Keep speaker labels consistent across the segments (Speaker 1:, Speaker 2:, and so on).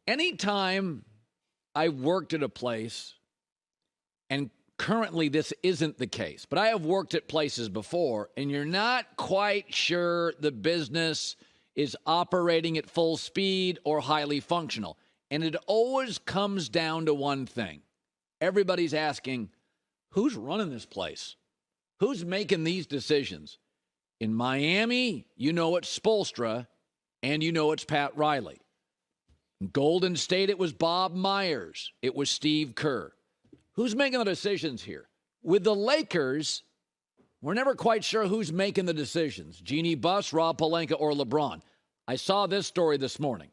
Speaker 1: Anytime I've worked at a place, and currently this isn't the case, but I have worked at places before, and you're not quite sure the business is operating at full speed or highly functional. And it always comes down to one thing. Everybody's asking, who's running this place? Who's making these decisions? In Miami, you know it's Spoelstra, and you know it's Pat Riley. In Golden State, it was Bob Myers. It was Steve Kerr. Who's making the decisions here? With the Lakers, we're never quite sure who's making the decisions. Jeannie Buss, Rob Pelinka, or LeBron. I saw this story this morning.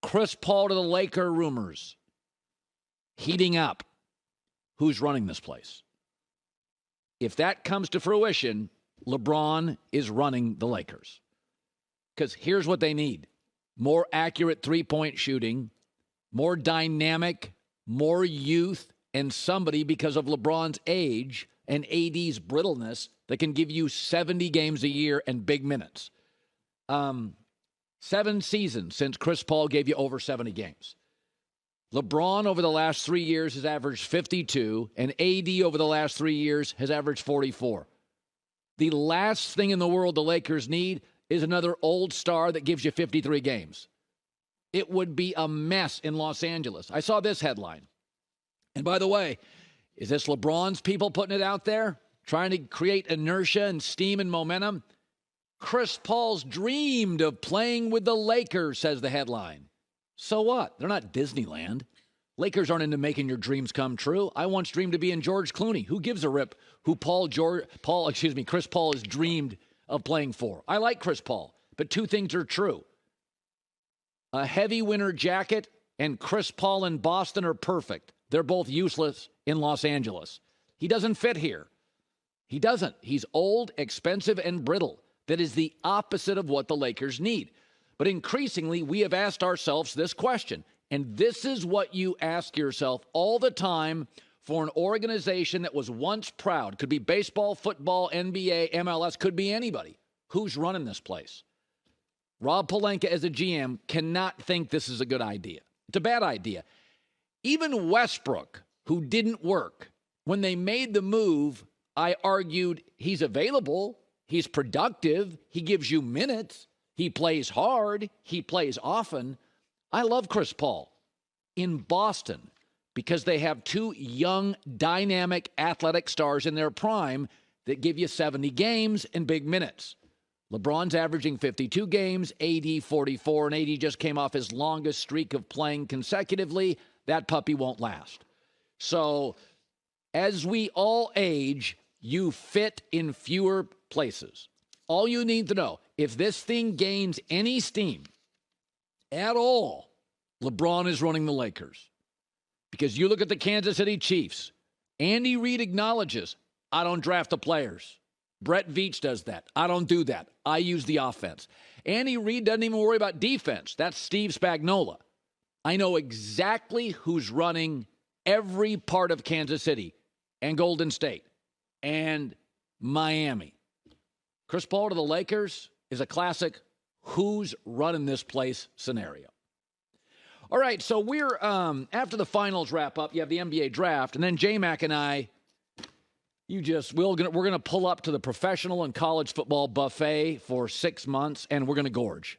Speaker 1: Chris Paul to the Laker rumors. Heating up. Who's running this place? If that comes to fruition, LeBron is running the Lakers. Because here's what they need. More accurate three-point shooting, more dynamic, more youth, and somebody, because of LeBron's age and AD's brittleness, that can give you 70 games a year and big minutes. 7 seasons since Chris Paul gave you over 70 games. LeBron over the last 3 years has averaged 52, and AD over the last 3 years has averaged 44. The last thing in the world the Lakers need is another old star that gives you 53 games. It would be a mess in Los Angeles. I saw this headline. And by the way, is this LeBron's people putting it out there, trying to create inertia and steam and momentum? Chris Paul's dreamed of playing with the Lakers, says the headline. So what? They're not Disneyland. Lakers aren't into making your dreams come true. I once dreamed to be in George Clooney. Who gives a rip who Chris Paul has dreamed of playing for? I like Chris Paul, but 2 things are true. A heavy winter jacket and Chris Paul in Boston are perfect. They're both useless in Los Angeles. He doesn't fit here. He doesn't. He's old, expensive, and brittle. That is the opposite of what the Lakers need. But increasingly, we have asked ourselves this question. And this is what you ask yourself all the time for an organization that was once proud. Could be baseball, football, NBA, MLS, could be anybody. Who's running this place? Rob Pelinka, as a GM, cannot think this is a good idea. It's a bad idea. Even Westbrook, who didn't work, when they made the move, I argued he's available, he's productive, he gives you minutes, he plays hard, he plays often. I love Chris Paul in Boston because they have 2 young, dynamic, athletic stars in their prime that give you 70 games and big minutes. LeBron's averaging 52 games, AD 44, and AD just came off his longest streak of playing consecutively. That puppy won't last. So as we all age, you fit in fewer places. All you need to know, if this thing gains any steam at all, LeBron is running the Lakers. Because you look at the Kansas City Chiefs, Andy Reid acknowledges, I don't draft the players. Brett Veach does that. I don't do that. I use the offense. Andy Reid doesn't even worry about defense. That's Steve Spagnuolo. I know exactly who's running every part of Kansas City and Golden State and Miami. Chris Paul to the Lakers is a classic who's running this place scenario. All right, so we're after the finals wrap up, you have the NBA draft, and then J-Mac and I, we're gonna pull up to the professional and college football buffet for 6 months, and we're gonna gorge.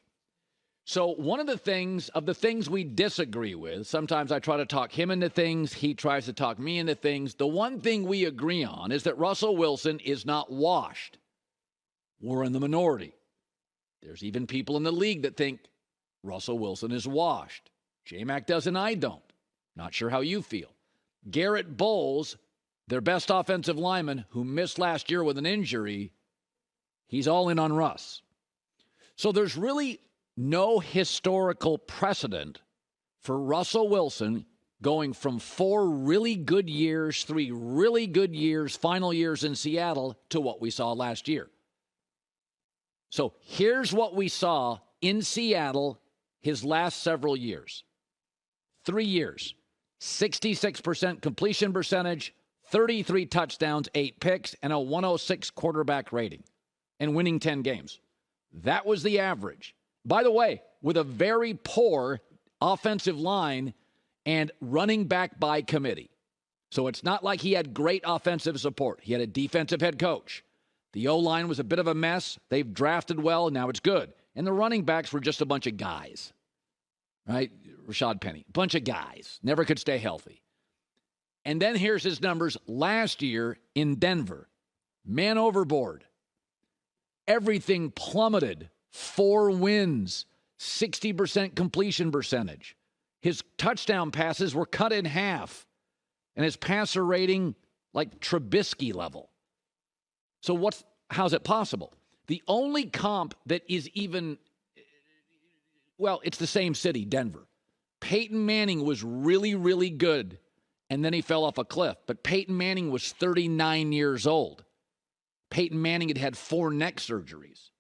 Speaker 1: So one of the things we disagree with, sometimes I try to talk him into things, he tries to talk me into things. The one thing we agree on is that Russell Wilson is not washed. We're in the minority. There's even people in the league that think Russell Wilson is washed. J-Mac does and I don't. Not sure how you feel. Garett Bolles, their best offensive lineman, who missed last year with an injury, he's all in on Russ. So there's really no historical precedent for Russell Wilson going from 4 really good years, 3 really good years, final years in Seattle, to what we saw last year. So here's what we saw in Seattle his last several years. 3 years, 66% completion percentage, 33 touchdowns, 8 picks, and a 106 quarterback rating, and winning 10 games. That was the average. By the way, with a very poor offensive line and running back by committee. So it's not like he had great offensive support. He had a defensive head coach. The O-line was a bit of a mess. They've drafted well, and now it's good. And the running backs were just a bunch of guys, right? Rashad Penny, bunch of guys, never could stay healthy. And then here's his numbers last year in Denver. Man overboard. Everything plummeted. 4 wins, 60% completion percentage. His touchdown passes were cut in half. And his passer rating, like Trubisky level. So how's it possible? The only comp that is even, well, it's the same city, Denver. Peyton Manning was really, really good, and then he fell off a cliff. But Peyton Manning was 39 years old. Peyton Manning had had 4 neck surgeries.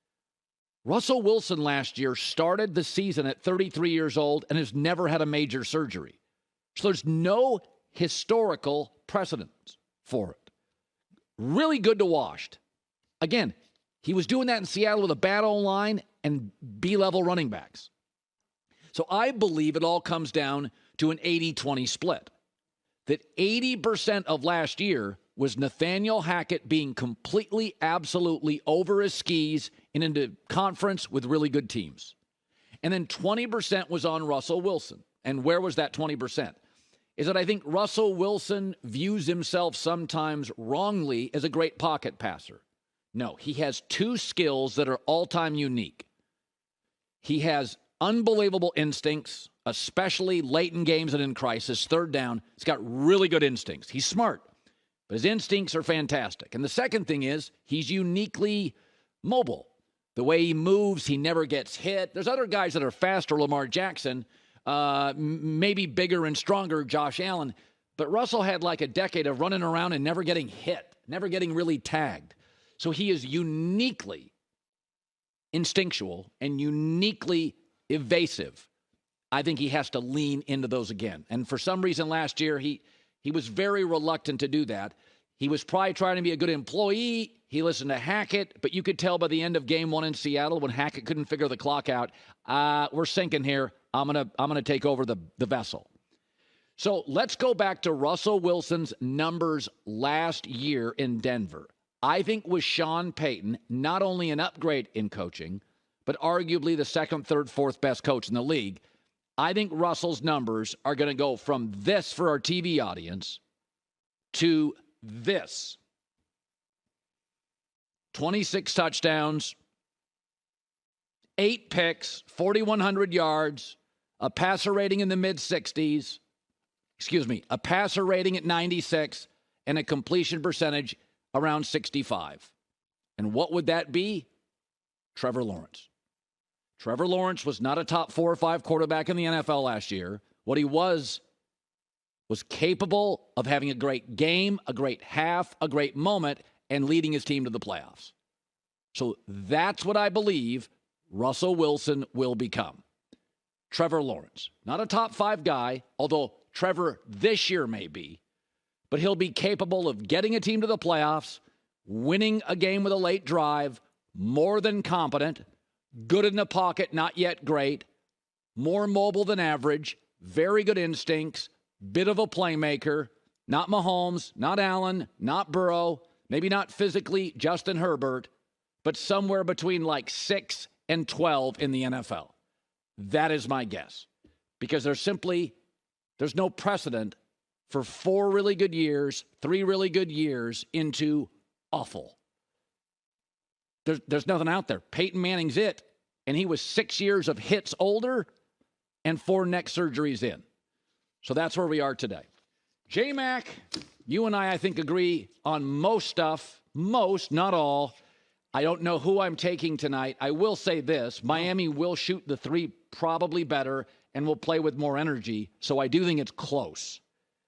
Speaker 1: Russell Wilson last year started the season at 33 years old and has never had a major surgery. So there's no historical precedent for it. Really good to washed. Again, he was doing that in Seattle with a bad O-line and B-level running backs. So I believe it all comes down to an 80-20 split. That 80% of last year was Nathaniel Hackett being completely, absolutely over his skis and into conference with really good teams. And then 20% was on Russell Wilson. And where was that 20%? Is that I think Russell Wilson views himself sometimes wrongly as a great pocket passer. No, he has 2 skills that are all-time unique. He has unbelievable instincts, especially late in games and in crisis, third down. He's got really good instincts. He's smart, but his instincts are fantastic. And the second thing is he's uniquely mobile. The way he moves, he never gets hit. There's other guys that are faster, Lamar Jackson, maybe bigger and stronger, Josh Allen. But Russell had like a decade of running around and never getting hit, never getting really tagged. So he is uniquely instinctual and uniquely evasive. I think he has to lean into those again. And for some reason last year, he was very reluctant to do that. He was probably trying to be a good employee. He listened to Hackett, but you could tell by the end of game 1 in Seattle when Hackett couldn't figure the clock out, we're sinking here. I'm gonna take over the vessel. So let's go back to Russell Wilson's numbers last year in Denver. I think with Sean Payton, not only an upgrade in coaching, but arguably the second, third, fourth best coach in the league. I think Russell's numbers are going to go from this for our TV audience to this. 26 touchdowns, 8 picks, 4,100 yards, a passer rating in the mid-60s, a passer rating at 96, and a completion percentage around 65. And what would that be? Trevor Lawrence. Trevor Lawrence was not a top 4 or 5 quarterback in the NFL last year. What he was capable of having a great game, a great half, a great moment, and leading his team to the playoffs. So that's what I believe Russell Wilson will become. Trevor Lawrence. Not a top 5 guy, although Trevor this year may be, but he'll be capable of getting a team to the playoffs, winning a game with a late drive, more than competent, good in the pocket, not yet great, more mobile than average, very good instincts, bit of a playmaker, not Mahomes, not Allen, not Burrow, maybe not physically Justin Herbert, but somewhere between like 6 and 12 in the NFL. That is my guess. Because there's no precedent for 4 really good years, 3 really good years into awful. There's nothing out there. Peyton Manning's it, and he was 6 years of hits older and 4 neck surgeries in. So that's where we are today. J-Mac, you and I think, agree on most stuff. Most, not all. I don't know who I'm taking tonight. I will say this. Miami will shoot the 3 probably better and will play with more energy. So I do think it's close.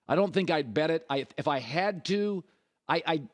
Speaker 1: I don't think I'd bet it. If I had to,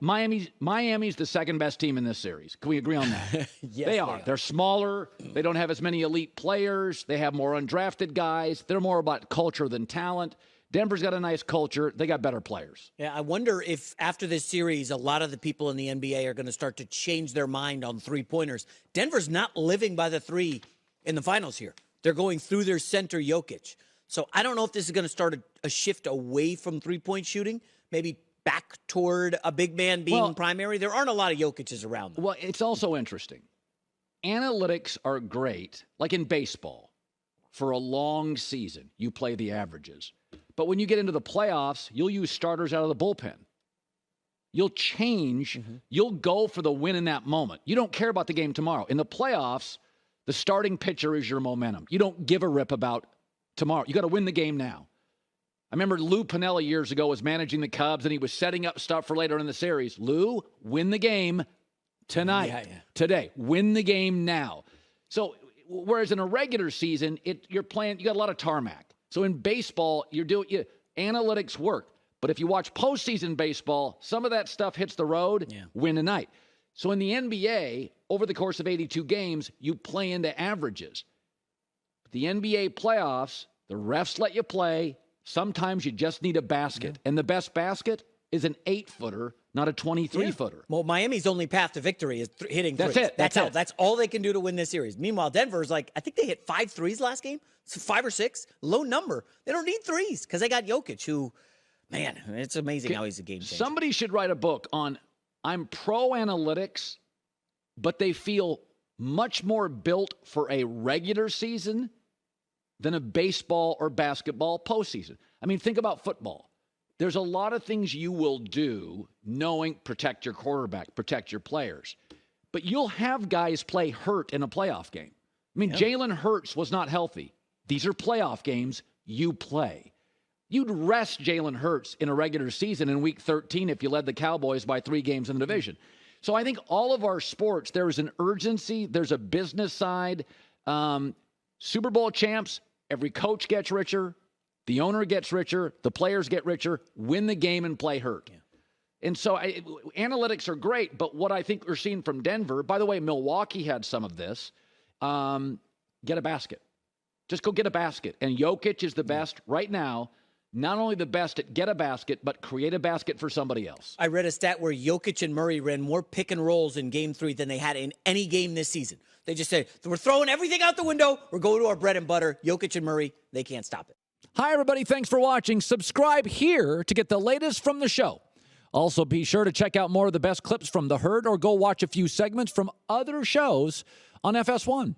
Speaker 1: Miami's the second best team in this series. Can we agree on that?
Speaker 2: Yes,
Speaker 1: they are. They're smaller. They don't have as many elite players. They have more undrafted guys. They're more about culture than talent. Denver's got a nice culture. They got better players.
Speaker 2: Yeah, I wonder if after this series, a lot of the people in the NBA are going to start to change their mind on 3-pointers. Denver's not living by the 3 in the finals here. They're going through their center, Jokic. So I don't know if this is going to start a shift away from three-point shooting, maybe back toward a big man being primary. There aren't a lot of Jokic's around them.
Speaker 1: Well, it's also interesting. Analytics are great, like in baseball. For a long season, you play the averages. But when you get into the playoffs, you'll use starters out of the bullpen. You'll change. You'll go for the win in that moment. You don't care about the game tomorrow. In the playoffs, the starting pitcher is your momentum. You don't give a rip about tomorrow. You got to win the game now. I remember Lou Piniella years ago was managing the Cubs, and he was setting up stuff for later in the series. Lou, win the game tonight, today. Win the game now. So whereas in a regular season, you're playing, you got a lot of tarmac. So in baseball, analytics work. But if you watch postseason baseball, some of that stuff hits the road, win tonight. So in the NBA, over the course of 82 games, you play into averages. The NBA playoffs, the refs let you play. Sometimes you just need a basket. And the best basket is an 8-footer, not a 23-footer.
Speaker 2: Well, Miami's only path to victory is hitting threes.
Speaker 1: That's it.
Speaker 2: That's all they can do to win this series. Meanwhile, Denver's I think they hit 5 threes last game. So 5 or 6, low number. They don't need threes because they got Jokic, who, man, it's amazing how he's a game changer.
Speaker 1: Somebody should write a book on, I'm pro analytics, but they feel much more built for a regular season than a baseball or basketball postseason. I mean, think about football. There's a lot of things you will do knowing protect your quarterback, protect your players. But you'll have guys play hurt in a playoff game. I mean, Jalen Hurts was not healthy. These are playoff games. You play. You'd rest Jalen Hurts in a regular season in Week 13 if you led the Cowboys by 3 games in the division. So I think all of our sports, there is an urgency. There's a business side. Super Bowl champs, every coach gets richer. The owner gets richer. The players get richer. Win the game and play hurt. And so analytics are great, but what I think we're seeing from Denver, by the way, Milwaukee had some of this, get a basket. Just go get a basket. And Jokic is the best right now, not only the best at get a basket, but create a basket for somebody else.
Speaker 2: I read a stat where Jokic and Murray ran more pick and rolls in Game 3 than they had in any game this season. They just say, we're throwing everything out the window. We're going to our bread and butter. Jokic and Murray, they can't stop it.
Speaker 3: Hi, everybody. Thanks for watching. Subscribe here to get the latest from the show. Also, be sure to check out more of the best clips from The Herd or go watch a few segments from other shows on FS1.